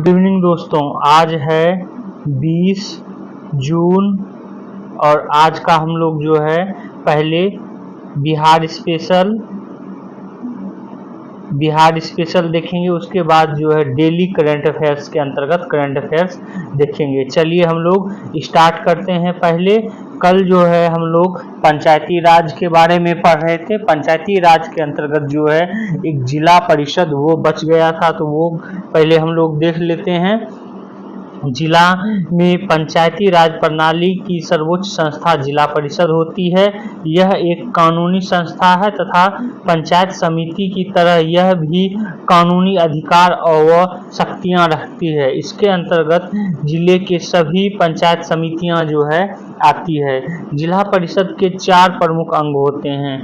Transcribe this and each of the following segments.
Good evening दोस्तों, आज है 20 जून और आज का हम लोग जो है पहले बिहार स्पेशल देखेंगे। उसके बाद जो है डेली करंट अफेयर्स के अंतर्गत करंट अफेयर्स देखेंगे। चलिए हम लोग स्टार्ट करते हैं। पहले कल जो है हम लोग पंचायती राज के बारे में पढ़ रहे थे। पंचायती राज के अंतर्गत जो है एक जिला परिषद वो बच गया था, तो वो पहले हम लोग देख लेते हैं। जिला में पंचायती राज प्रणाली की सर्वोच्च संस्था जिला परिषद होती है। यह एक कानूनी संस्था है तथा पंचायत समिति की तरह यह भी कानूनी अधिकार और शक्तियां रखती है। इसके अंतर्गत जिले के सभी पंचायत समितियां जो है आती है। जिला परिषद के 4 प्रमुख अंग होते हैं: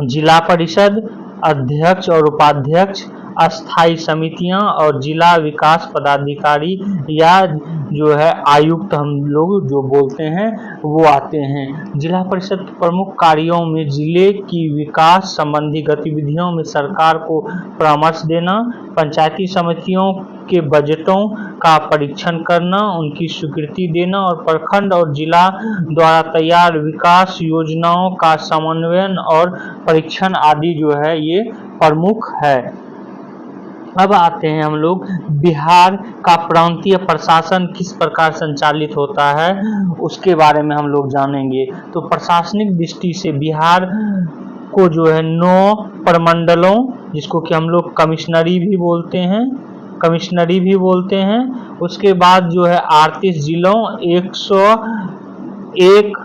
जिला परिषद, अध्यक्ष और उपाध्यक्ष, अस्थायी समितियां और जिला विकास पदाधिकारी या जो है आयुक्त हम लोग जो बोलते हैं वो आते हैं। जिला परिषद के प्रमुख कार्यों में जिले की विकास संबंधी गतिविधियों में सरकार को परामर्श देना, पंचायती समितियों के बजटों का परीक्षण करना, उनकी स्वीकृति देना और प्रखंड और जिला द्वारा तैयार विकास योजनाओं का समन्वयन और परीक्षण आदि जो है ये प्रमुख है। अब आते हैं हम लोग बिहार का प्रांतीय प्रशासन किस प्रकार संचालित होता है उसके बारे में हम लोग जानेंगे। तो प्रशासनिक दृष्टि से बिहार को जो है 9 प्रमंडलों, जिसको कि हम लोग कमिश्नरी भी बोलते हैं, उसके बाद जो है 38 जिलों, 101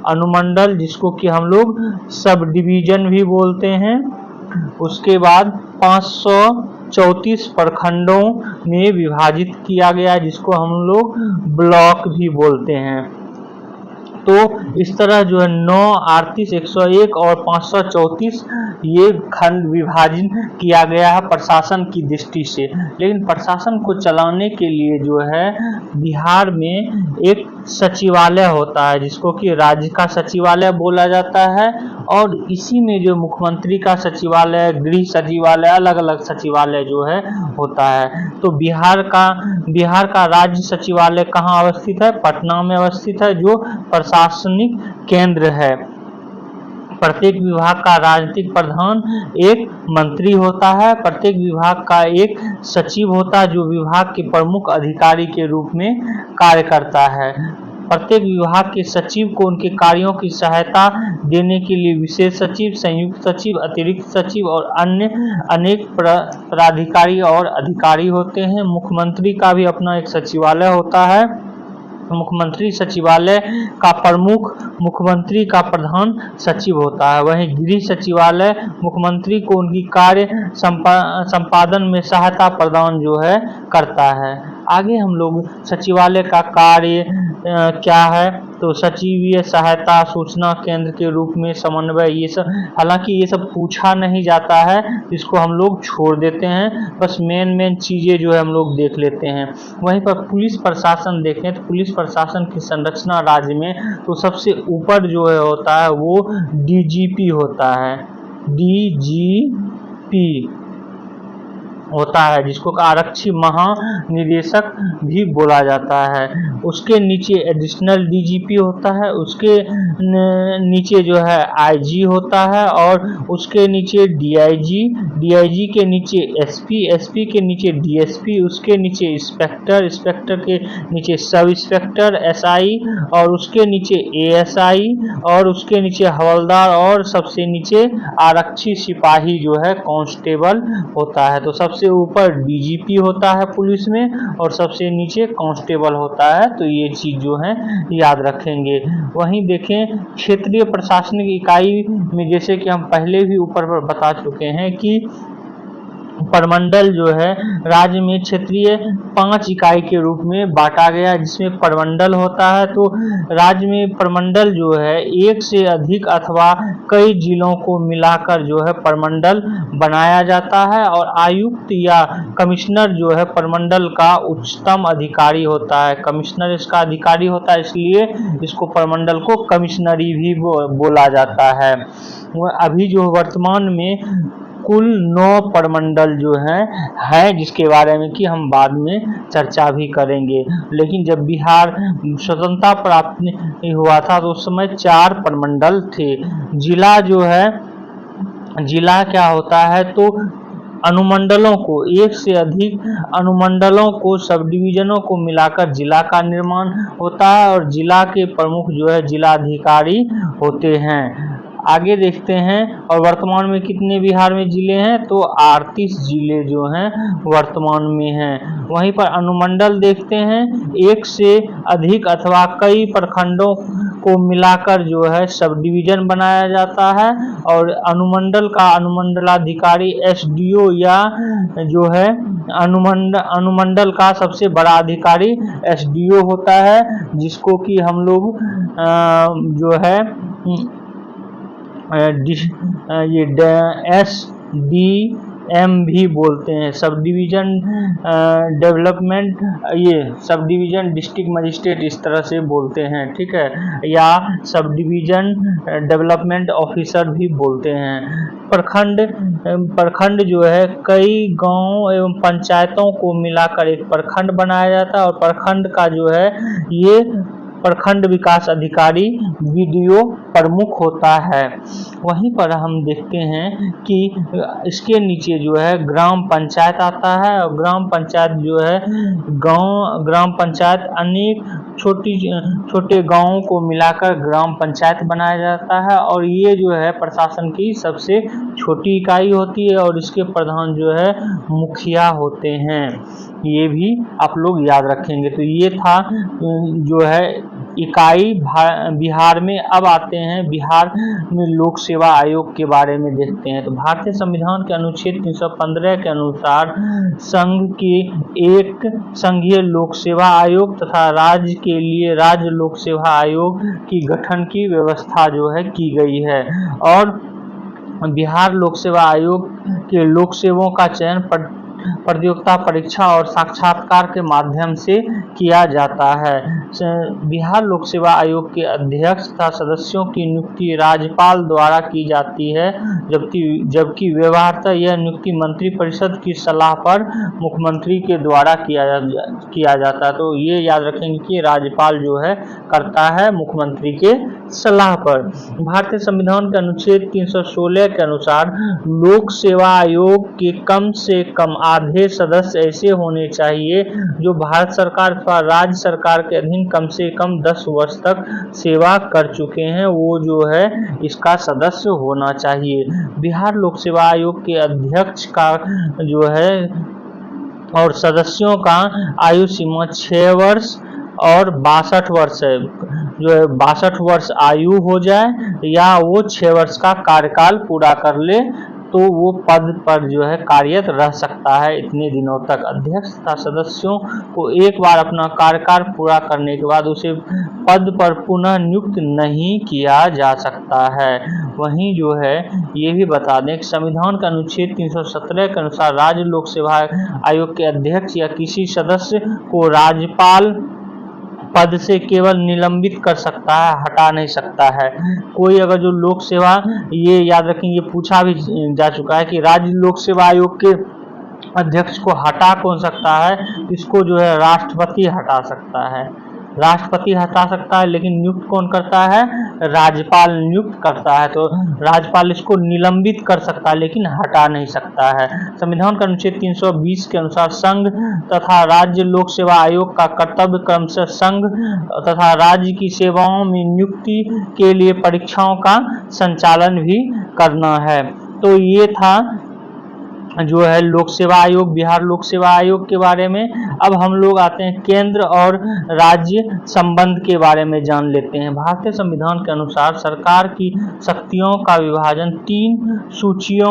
अनुमंडल जिसको कि हम लोग सब डिवीजन भी बोलते हैं, उसके बाद 534 प्रखंडों में विभाजित किया गया जिसको हम लोग ब्लॉक भी बोलते हैं। तो इस तरह जो है 9, 38, 101 और 534 ये खंड विभाजन किया गया है प्रशासन की दृष्टि से। लेकिन प्रशासन को चलाने के लिए जो है बिहार में एक सचिवालय होता है जिसको कि राज्य का सचिवालय बोला जाता है, और इसी में जो मुख्यमंत्री का सचिवालय, गृह सचिवालय, अलग अलग सचिवालय जो है होता है। तो बिहार का राज्य सचिवालय कहाँ अवस्थित है? पटना में अवस्थित है, जो प्रशासनिक केंद्र है। प्रत्येक विभाग का राजनीतिक प्रधान एक मंत्री होता है। प्रत्येक विभाग का एक सचिव होता है जो विभाग के प्रमुख अधिकारी के रूप में कार्य करता है। प्रत्येक विभाग के सचिव को उनके कार्यों की सहायता देने के लिए विशेष सचिव, संयुक्त सचिव, अतिरिक्त सचिव और अन्य अनेक पदाधिकारी और अधिकारी होते हैं। मुख्यमंत्री का भी अपना एक सचिवालय होता है। मुख्यमंत्री सचिवालय का प्रमुख मुख्यमंत्री का प्रधान सचिव होता है। वहीं गृह सचिवालय मुख्यमंत्री को उनकी कार्य संपादन में सहायता प्रदान जो है करता है। आगे हम लोग सचिवालय का कार्य क्या है, तो सचिवीय सहायता, सूचना केंद्र के रूप में समन्वय, ये सब हालांकि ये सब पूछा नहीं जाता है, इसको हम लोग छोड़ देते हैं। बस मेन चीजें जो है हम लोग देख लेते हैं। वहीं पर पुलिस प्रशासन देखें तो पुलिस प्रशासन की संरचना राज्य में तो सबसे ऊपर जो है होता है वो डीजीपी होता है। डीजीपी होता है जिसको आरक्षी महानिदेशक भी बोला जाता है। उसके नीचे एडिशनल डीजीपी होता है, उसके नीचे जो है आईजी होता है, और उसके नीचे डीआईजी, डीआईजी के नीचे एसपी, एसपी के नीचे डीएसपी, उसके नीचे इंस्पेक्टर, इंस्पेक्टर के नीचे सब इंस्पेक्टर एसआई, और उसके नीचे एएसआई, और उसके नीचे हवलदार, और सबसे नीचे आरक्षी सिपाही जो है कांस्टेबल होता है। तो सबसे ऊपर डीजीपी होता है पुलिस में और सबसे नीचे कांस्टेबल होता है। तो ये चीज जो है याद रखेंगे। वहीं देखें क्षेत्रीय प्रशासनिक इकाई में, जैसे कि हम पहले भी ऊपर पर बता चुके हैं कि प्रमंडल जो है राज्य में क्षेत्रीय 5 इकाई के रूप में बांटा गया है, जिसमें प्रमंडल होता है। तो राज्य में प्रमंडल जो है एक से अधिक अथवा कई जिलों को मिलाकर जो है प्रमंडल बनाया जाता है, और आयुक्त या कमिश्नर जो है प्रमंडल का उच्चतम अधिकारी होता है। कमिश्नर इसका अधिकारी होता है, इसलिए इसको प्रमंडल को कमिश्नरी भी बोला जाता है। अभी जो वर्तमान में कुल 9 प्रमंडल जो है जिसके बारे में कि हम बाद में चर्चा भी करेंगे। लेकिन जब बिहार स्वतंत्रता प्राप्त हुआ था तो उस समय 4 प्रमंडल थे। जिला जो है, जिला क्या होता है तो अनुमंडलों को, एक से अधिक अनुमंडलों को, सब डिवीजनों को मिलाकर जिला का निर्माण होता है और जिला के प्रमुख जो है जिलाधिकारी होते हैं। आगे देखते हैं। और वर्तमान में कितने बिहार में जिले हैं तो 38 जिले जो हैं वर्तमान में हैं। वहीं पर अनुमंडल देखते हैं, एक से अधिक अथवा कई प्रखंडों को मिलाकर जो है सब डिवीजन बनाया जाता है और अनुमंडल का अनुमंडलाधिकारी एसडीओ या जो है अनुमंडल का सबसे बड़ा अधिकारी एसडीओ होता है, जिसको कि हम लोग जो है ये SDM भी बोलते हैं, सब डिवीजन डेवलपमेंट, ये सब डिवीजन डिस्ट्रिक्ट मजिस्ट्रेट इस तरह से बोलते हैं, ठीक है, या सब डिवीजन डेवलपमेंट ऑफिसर भी बोलते हैं। प्रखंड जो है कई गांव एवं पंचायतों को मिलाकर एक प्रखंड बनाया जाता है और प्रखंड का जो है ये प्रखंड विकास अधिकारी बीडीओ प्रमुख होता है। वहीं पर हम देखते हैं कि इसके नीचे जो है ग्राम पंचायत आता है और ग्राम पंचायत जो है ग्राम पंचायत अनेक छोटे गांवों को मिलाकर ग्राम पंचायत बनाया जाता है और ये जो है प्रशासन की सबसे छोटी इकाई होती है और इसके प्रधान जो है मुखिया होते हैं। ये भी आप लोग याद रखेंगे। तो ये था जो है इकाई बिहार में। अब आते हैं बिहार में लोक सेवा आयोग के बारे में देखते हैं। तो भारतीय संविधान के अनुच्छेद 315 के अनुसार संघ के एक संघीय लोक सेवा आयोग तथा राज्य के लिए राज्य लोक सेवा आयोग की गठन की व्यवस्था जो है की गई है और बिहार लोक सेवा आयोग के लोक सेवकों का चयन प्रतियोगिता परीक्षा और साक्षात्कार के माध्यम से किया जाता है। बिहार लोक सेवा आयोग के अध्यक्ष तथा सदस्यों की नियुक्ति राज्यपाल द्वारा की जाती है, जबकि व्यवहारतः यह नियुक्ति मंत्रिपरिषद की सलाह पर मुख्यमंत्री के द्वारा किया जाता है। तो ये याद रखेंगे कि राज्यपाल जो है करता है मुख्यमंत्री के सलाह पर। भारतीय संविधान के अनुच्छेद 316 के अनुसार लोक सेवा आयोग के कम से कम आधे सदस्य ऐसे होने चाहिए जो भारत सरकार अथवा राज्य सरकार के अधीन कम से कम 10 वर्ष तक सेवा कर चुके हैं, वो जो है इसका सदस्य होना चाहिए। बिहार लोक सेवा आयोग के अध्यक्ष का जो है और सदस्यों का आयु सीमा 6 वर्ष और 62 वर्ष है। जो है 62 वर्ष आयु हो जाए या वो 6 वर्ष का कार्यकाल पूरा कर ले तो वो पद पर जो है कार्यरत रह सकता है इतने दिनों तक। अध्यक्ष तथा सदस्यों को एक बार अपना कार्यकाल पूरा करने के बाद उसे पद पर पुनः नियुक्त नहीं किया जा सकता है। वहीं जो है ये भी बता दें कि संविधान का अनुच्छेद 317 के अनुसार राज्य लोक सेवा आयोग के अध्यक्ष या किसी सदस्य को राज्यपाल पद से केवल निलंबित कर सकता है, हटा नहीं सकता है। कोई अगर जो लोक सेवा, ये याद रखें ये पूछा भी जा चुका है कि राज्य लोक सेवा आयोग के अध्यक्ष को हटा कौन सकता है, इसको जो है राष्ट्रपति हटा सकता है। राष्ट्रपति हटा सकता है लेकिन नियुक्त कौन करता है, राज्यपाल नियुक्त करता है। तो राज्यपाल इसको निलंबित कर सकता है लेकिन हटा नहीं सकता है। संविधान का अनुच्छेद 320 के अनुसार संघ तथा राज्य लोक सेवा आयोग का कर्तव्य क्रमशः संघ तथा राज्य की सेवाओं में नियुक्ति के लिए परीक्षाओं का संचालन भी करना है। तो ये था जो है लोक सेवा आयोग, बिहार लोक सेवा आयोग के बारे में। अब हम लोग आते हैं केंद्र और राज्य संबंध के बारे में जान लेते हैं। भारतीय संविधान के अनुसार सरकार की शक्तियों का विभाजन 3 सूचियों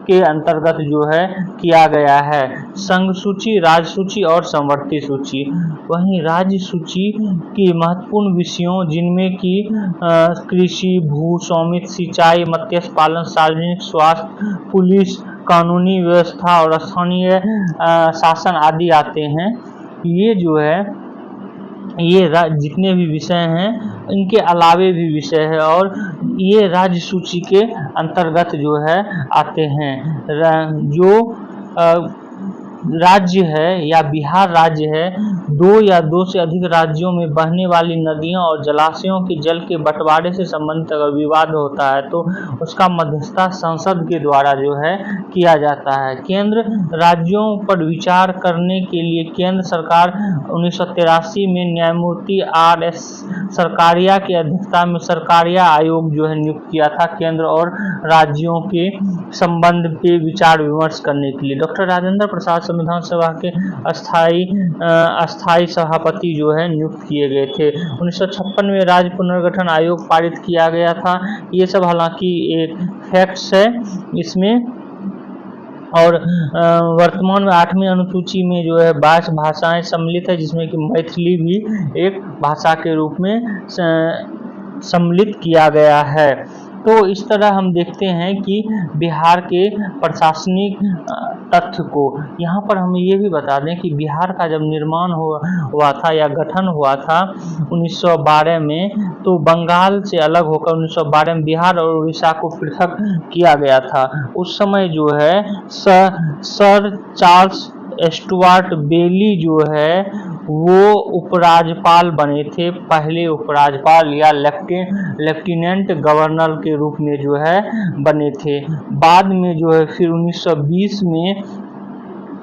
के अंतर्गत जो है किया गया है, संघ सूची, राज्य सूची और समवर्ती सूची। वहीं राज्य सूची की महत्वपूर्ण विषयों जिनमें कि कृषि, भू स्वामित्व, सिंचाई, मत्स्य पालन, सार्वजनिक स्वास्थ्य, पुलिस, कानूनी व्यवस्था और स्थानीय शासन आदि आते हैं। ये जो है ये जितने भी विषय हैं इनके अलावे भी विषय है और ये राज्य सूची के अंतर्गत जो है आते हैं। जो राज्य है या बिहार राज्य है, 2 या 2 से अधिक राज्यों में बहने वाली नदियों और जलाशयों के जल के बंटवारे से संबंधित अगर विवाद होता है तो उसका मध्यस्थता संसद के द्वारा जो है किया जाता है। केंद्र राज्यों पर विचार करने के लिए केंद्र सरकार 1983 में न्यायमूर्ति RS सरकारिया की अध्यक्षता में सरकारिया आयोग जो है नियुक्त किया था केंद्र और राज्यों के संबंध पे विचार विमर्श करने के लिए। डॉक्टर राजेंद्र प्रसाद संविधान सभा के अस्थायी सभापति जो है नियुक्त किए गए थे। 1956 में राज्य पुनर्गठन आयोग पारित किया गया था। ये सब हालांकि एक फैक्ट्स है इसमें। और वर्तमान में 8वीं अनुसूची में जो है 22 भाषाएं सम्मिलित है, जिसमें कि मैथिली भी एक भाषा के रूप में सम्मिलित किया गया है। तो इस तरह हम देखते हैं कि बिहार के प्रशासनिक तथ्य को। यहाँ पर हम ये भी बता दें कि बिहार का जब निर्माण हुआ था या गठन हुआ था 1912 में, तो बंगाल से अलग होकर 1912 में बिहार और उड़ीसा को पृथक किया गया था। उस समय जो है सर चार्ल्स स्टुअर्ट बेली जो है वो उपराज्यपाल बने थे, पहले उपराज्यपाल या लेफ्टिनेंट गवर्नर के रूप में जो है बने थे। बाद में जो है फिर 1920 में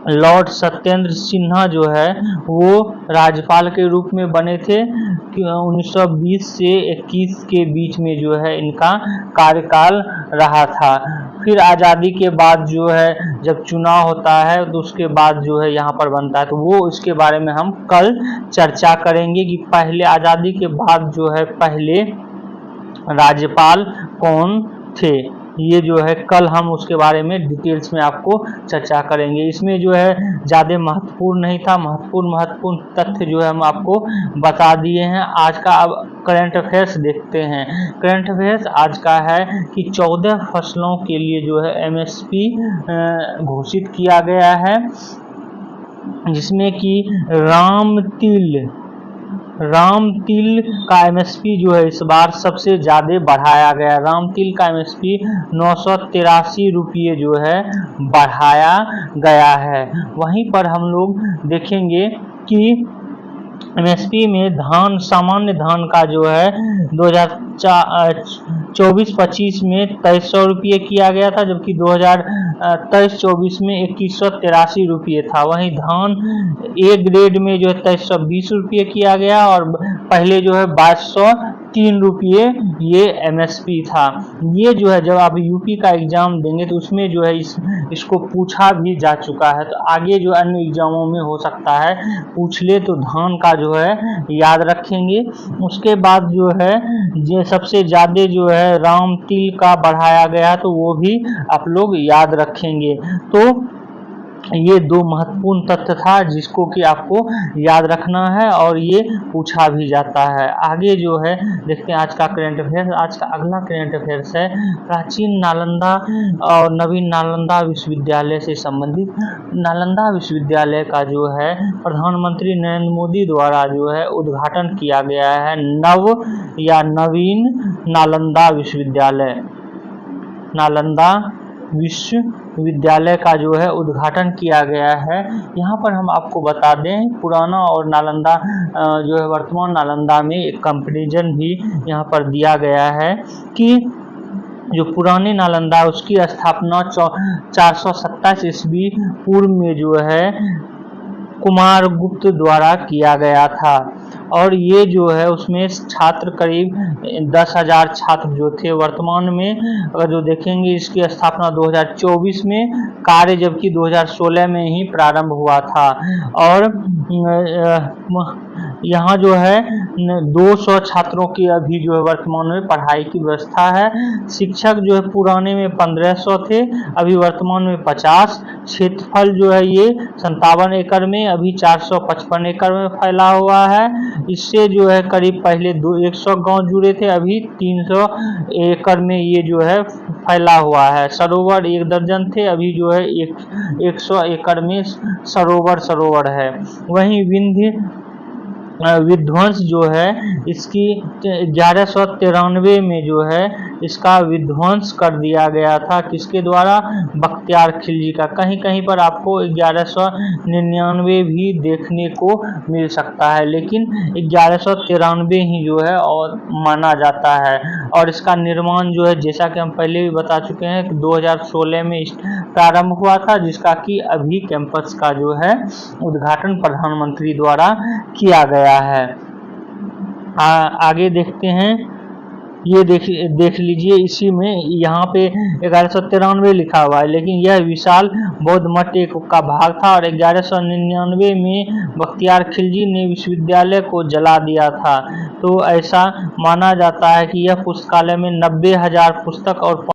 लॉर्ड सत्येंद्र सिन्हा जो है वो राज्यपाल के रूप में बने थे। 1920 से 21 के बीच में जो है इनका कार्यकाल रहा था। फिर आज़ादी के बाद जो है जब चुनाव होता है तो उसके बाद जो है यहाँ पर बनता है, तो वो इसके बारे में हम कल चर्चा करेंगे कि पहले आज़ादी के बाद जो है पहले राज्यपाल कौन थे। ये जो है कल हम उसके बारे में डिटेल्स में आपको चर्चा करेंगे। इसमें जो है ज़्यादा महत्वपूर्ण नहीं था, महत्वपूर्ण तथ्य जो है हम आपको बता दिए हैं। आज का अब करंट अफेयर्स देखते हैं। करंट अफेयर्स आज का है कि 14 फसलों के लिए जो है MSP घोषित किया गया है, जिसमें कि राम तिल का MSP जो है इस बार सबसे ज़्यादा बढ़ाया गया। राम तिल का MSP 983 रुपये जो है बढ़ाया गया है। वहीं पर हम लोग देखेंगे कि MSP में धान, सामान्य धान का जो है 2024-25 में 2300 रुपये किया गया था, जबकि 2023-24 में 2183 रुपये था। वहीं धान A ग्रेड में जो है 2320 रुपये किया गया और पहले जो है 2203 रुपये ये MSP था। ये जो है जब आप यूपी का एग्जाम देंगे तो उसमें जो है इसको पूछा भी जा चुका है, तो आगे जो अन्य एग्जामों में हो सकता है पूछ ले, तो धान का जो है याद रखेंगे। उसके बाद जो है ये सबसे ज़्यादा जो है राम तिल का बढ़ाया गया, तो वो भी आप लोग याद रखेंगे। तो ये 2 महत्वपूर्ण तथ्य था जिसको कि आपको याद रखना है और ये पूछा भी जाता है। आगे जो है देखते हैं आज का करंट अफेयर्स। आज का अगला करंट अफेयर्स है प्राचीन नालंदा और नवीन नालंदा विश्वविद्यालय से संबंधित। नालंदा विश्वविद्यालय का जो है प्रधानमंत्री नरेंद्र मोदी द्वारा जो है उद्घाटन किया गया है। नवीन नालंदा विश्वविद्यालय, नालंदा विश्वविद्यालय का जो है उद्घाटन किया गया है। यहाँ पर हम आपको बता दें पुराना और नालंदा जो है वर्तमान नालंदा में एक कंपैरिजन भी यहाँ पर दिया गया है कि जो पुराने नालंदा उसकी स्थापना 427 ईस्वी पूर्व में जो है कुमारगुप्त द्वारा किया गया था। और ये जो है उसमें छात्र करीब 10,000 छात्र जो थे। वर्तमान में अगर जो देखेंगे इसकी स्थापना 2024 में कार्य जबकि 2016 में ही प्रारंभ हुआ था। और यहाँ जो है 200 छात्रों की अभी जो है वर्तमान में पढ़ाई की व्यवस्था है। शिक्षक जो है पुराने में 1500 थे, अभी वर्तमान में 50। क्षेत्रफल जो है ये 57 एकड़ में अभी 455 एकड़ में फैला हुआ है। इससे जो है करीब पहले 100 गांव जुड़े थे, अभी 300 एकड़ में ये जो है फैला हुआ है। सरोवर 1 दर्जन थे, अभी जो है 100 एकड़ में सरोवर है। वहीं विध्वंस जो है इसकी 1193 में जो है इसका विध्वंस कर दिया गया था। किसके द्वारा? बख्तियार खिलजी का। कहीं कहीं पर आपको 1199 भी देखने को मिल सकता है, लेकिन 1193 ही जो है और माना जाता है। और इसका निर्माण जो है, जैसा कि हम पहले भी बता चुके हैं कि 2016 में प्रारंभ हुआ था, जिसका कि अभी कैंपस का जो है उद्घाटन प्रधानमंत्री द्वारा किया गया है। आगे देखते हैं। ये देख लीजिए, इसी में यहाँ पे 1193 लिखा हुआ है, लेकिन यह विशाल बौद्ध मठ का भाग था और 1199 में बख्तियार खिलजी ने विश्वविद्यालय को जला दिया था। तो ऐसा माना जाता है कि यह पुस्तकालय में 90,000 पुस्तक और